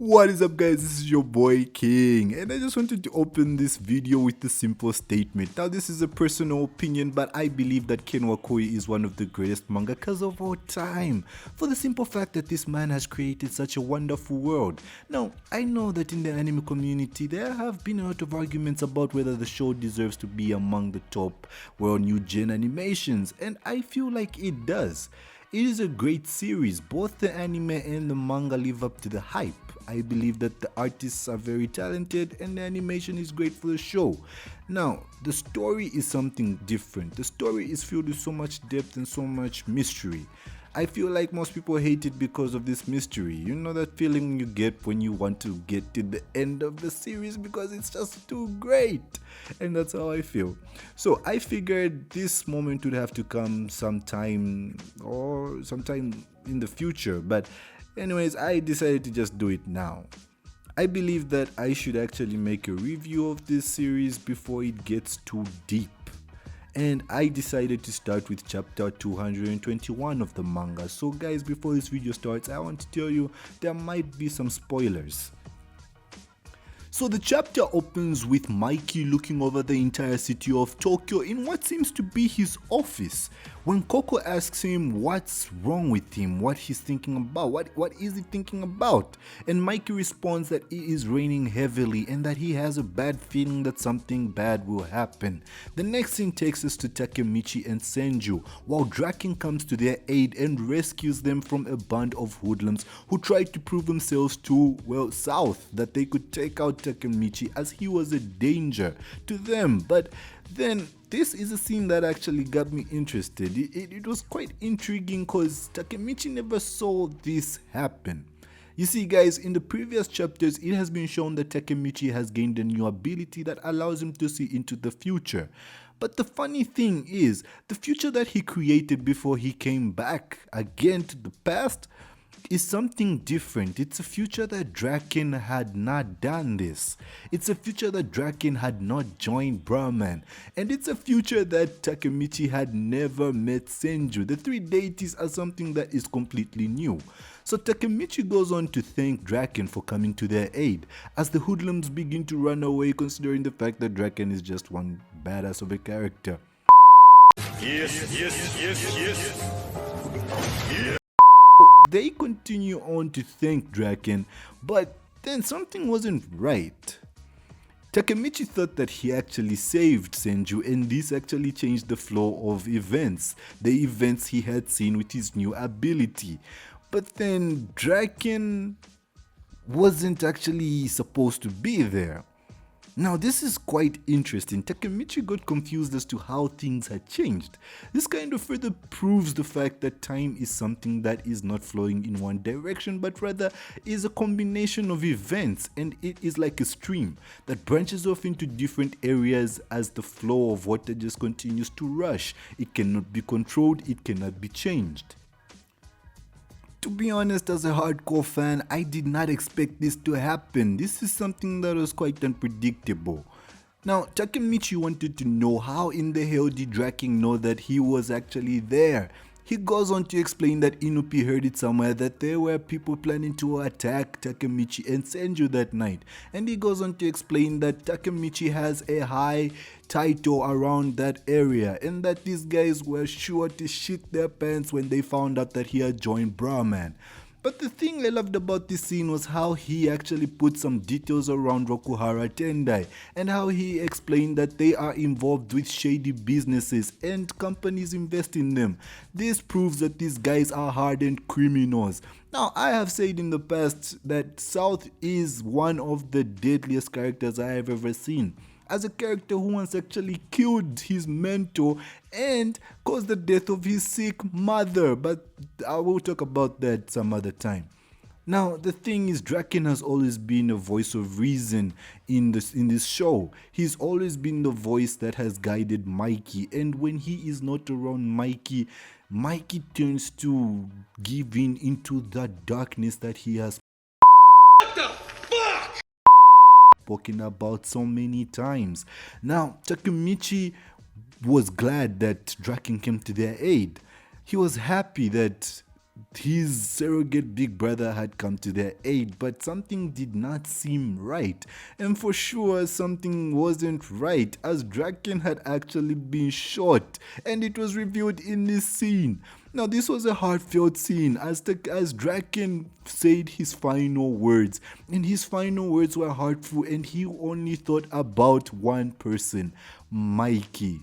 What is up, guys? This is your boy King, and I just wanted to open this video with a simple statement. Now, this is a personal opinion, but I believe that Ken Wakoi is one of the greatest mangakas of all time, for the simple fact that this man has created such a wonderful world. Now, I know that in the anime community there have been a lot of arguments about whether the show deserves to be among the top world new gen animations, and I feel like it does. It is a great series. Both the anime and the manga live up to the hype. I believe that the artists are very talented and the animation is great for the show. Now, the story is something different. The story is filled with so much depth and so much mystery. I feel like most people hate it because of this mystery. You know that feeling you get when you want to get to the end of the series because it's just too great. And that's how I feel. So I figured this moment would have to come sometime in the future. But anyways, I decided to just do it now. I believe that I should actually make a review of this series before it gets too deep. And I decided to start with chapter 221 of the manga. So guys, before this video starts, I want to tell you there might be some spoilers. So the chapter opens with Mikey looking over the entire city of Tokyo in what seems to be his office. When Coco asks him what's wrong with him, what he's thinking about, what is he thinking about? And Mikey responds that it is raining heavily and that he has a bad feeling that something bad will happen. The next scene takes us to Takemichi and Senju, while Draken comes to their aid and rescues them from a band of hoodlums who tried to prove themselves to, well, South, that they could take out Takemichi as he was a danger to them. But then this is a scene that actually got me interested. It was quite intriguing because Takemichi never saw this happen. You see guys, in the previous chapters it has been shown that Takemichi has gained a new ability that allows him to see into the future. But the funny thing is, the future that he created before he came back again to the past is something different. It's a future that Draken had not done this. It's a future that Draken had not joined Brahman. And it's a future that Takemichi had never met Senju. The three deities are something that is completely new. So Takemichi goes on to thank Draken for coming to their aid as the hoodlums begin to run away, considering the fact that Draken is just one badass of a character. Yes. They continue on to thank Draken, but then something wasn't right. Takemichi thought that he actually saved Senju, and this actually changed the flow of events, the events he had seen with his new ability. But then Draken wasn't actually supposed to be there. Now this is quite interesting. Takemichi got confused as to how things had changed. This kind of further proves the fact that time is something that is not flowing in one direction, but rather is a combination of events, and it is like a stream that branches off into different areas as the flow of water just continues to rush. It cannot be controlled, it cannot be changed. To be honest, as a hardcore fan, I did not expect this to happen. This is something that was quite unpredictable. Now, Takemichi wanted to know how in the hell did Draken know that he was actually there. He goes on to explain that Inupi heard it somewhere that there were people planning to attack Takemichi and Senju that night. And he goes on to explain that Takemichi has a high title around that area and that these guys were sure to shit their pants when they found out that he had joined Brahman. But the thing I loved about this scene was how he actually put some details around Rokuhara Tendai and how he explained that they are involved with shady businesses and companies invest in them. This proves that these guys are hardened criminals. Now, I have said in the past that South is one of the deadliest characters I have ever seen, as a character who once actually killed his mentor and caused the death of his sick mother, but I will talk about that some other time. Now, the thing is, Draken has always been a voice of reason in this show. He's always been the voice that has guided Mikey, and when he is not around Mikey, Mikey turns to give in into that darkness that he has spoken about so many times. Now, Takemichi was glad that Draken came to their aid. He was happy that his surrogate big brother had come to their aid, but something did not seem right. And for sure, something wasn't right, as Draken had actually been shot, and it was revealed in this scene. Now, this was a heartfelt scene as Draken said his final words, and his final words were heartful, and he only thought about one person, Mikey.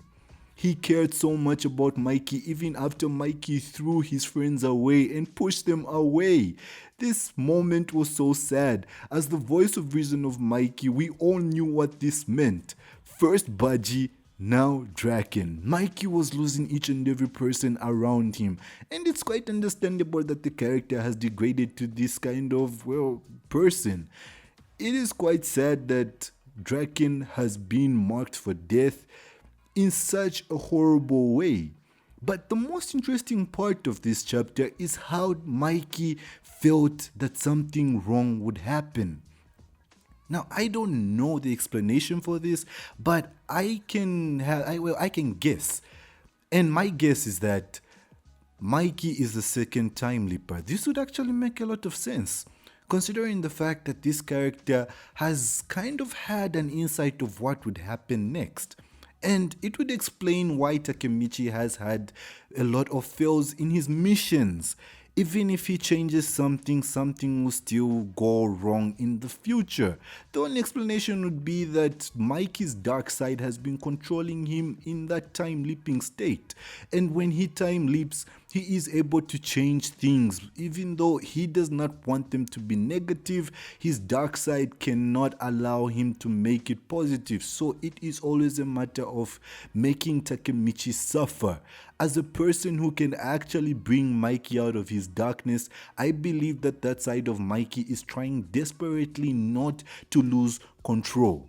He cared so much about Mikey even after Mikey threw his friends away and pushed them away. This moment was so sad. As the voice of reason of Mikey, we all knew what this meant. First Budgie, now Draken. Mikey was losing each and every person around him, and it's quite understandable that the character has degraded to this kind of, well, person. It is quite sad that Draken has been marked for death in such a horrible way. But the most interesting part of this chapter is how Mikey felt that something wrong would happen. Now, I don't know the explanation for this, but I can guess. And my guess is that Mikey is the second time leaper. This would actually make a lot of sense, considering the fact that this character has kind of had an insight of what would happen next. And it would explain why Takemichi has had a lot of fails in his missions. Even if he changes something, something will still go wrong in the future. The only explanation would be that Mikey's dark side has been controlling him in that time leaping state. And when he time leaps, he is able to change things. Even though he does not want them to be negative, his dark side cannot allow him to make it positive. So it is always a matter of making Takemichi suffer. As a person who can actually bring Mikey out of his darkness, I believe that that side of Mikey is trying desperately not to lose control.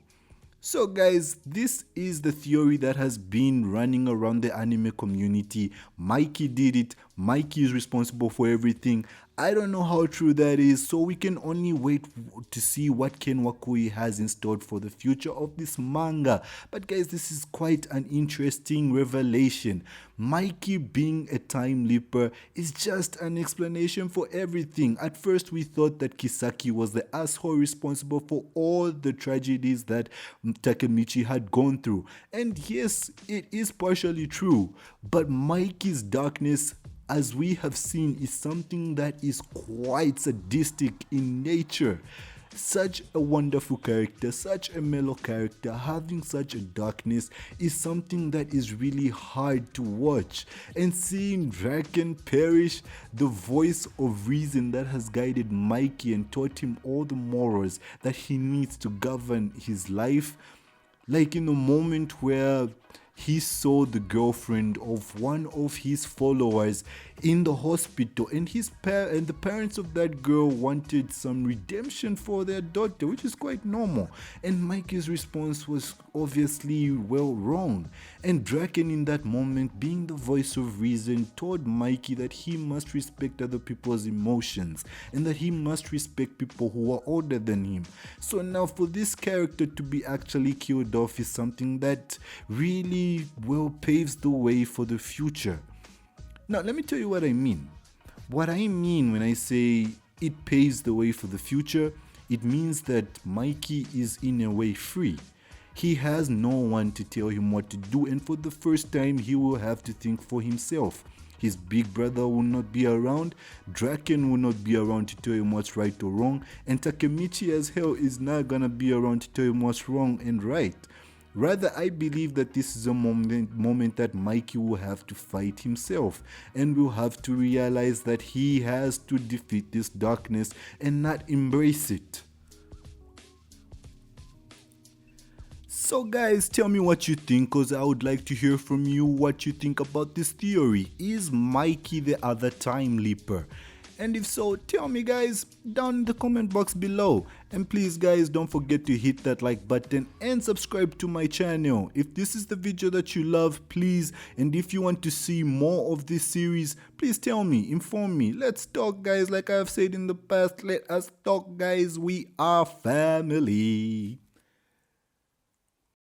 So guys, this is the theory that has been running around the anime community. Mikey did it. Mikey is responsible for everything. I don't know how true that is, so we can only wait to see what Ken Wakui has in store for the future of this manga. But guys, this is quite an interesting revelation. Mikey being a time leaper is just an explanation for everything. At first, we thought that Kisaki was the asshole responsible for all the tragedies that Takemichi had gone through. And yes, it is partially true, but Mikey's darkness, as we have seen, is something that is quite sadistic in nature. Such a wonderful character, such a mellow character, having such a darkness is something that is really hard to watch. And seeing Draken perish, the voice of reason that has guided Mikey and taught him all the morals that he needs to govern his life, like in the moment where he saw the girlfriend of one of his followers in the hospital, and the parents of that girl wanted some redemption for their daughter, which is quite normal. And Mikey's response was obviously well wrong. And Draken in that moment, being the voice of reason, told Mikey that he must respect other people's emotions and that he must respect people who are older than him. So now for this character to be actually killed off is something that really well paves the way for the future. Now, let me tell you what I mean. What I mean when I say it paves the way for the future, it means that Mikey is in a way free. He has no one to tell him what to do, and for the first time, he will have to think for himself. His big brother will not be around, Draken will not be around to tell him what's right or wrong, and Takemichi as hell is not gonna be around to tell him what's wrong and right. Rather, I believe that this is a moment that Mikey will have to fight himself and will have to realize that he has to defeat this darkness and not embrace it. So guys, tell me what you think, cause I would like to hear from you what you think about this theory. Is Mikey the other time leaper? And if so, tell me guys down in the comment box below. And please guys, don't forget to hit that like button and subscribe to my channel. If this is the video that you love, please, and if you want to see more of this series, please tell me, inform me. Let's talk guys, like I have said in the past, let us talk guys, we are family.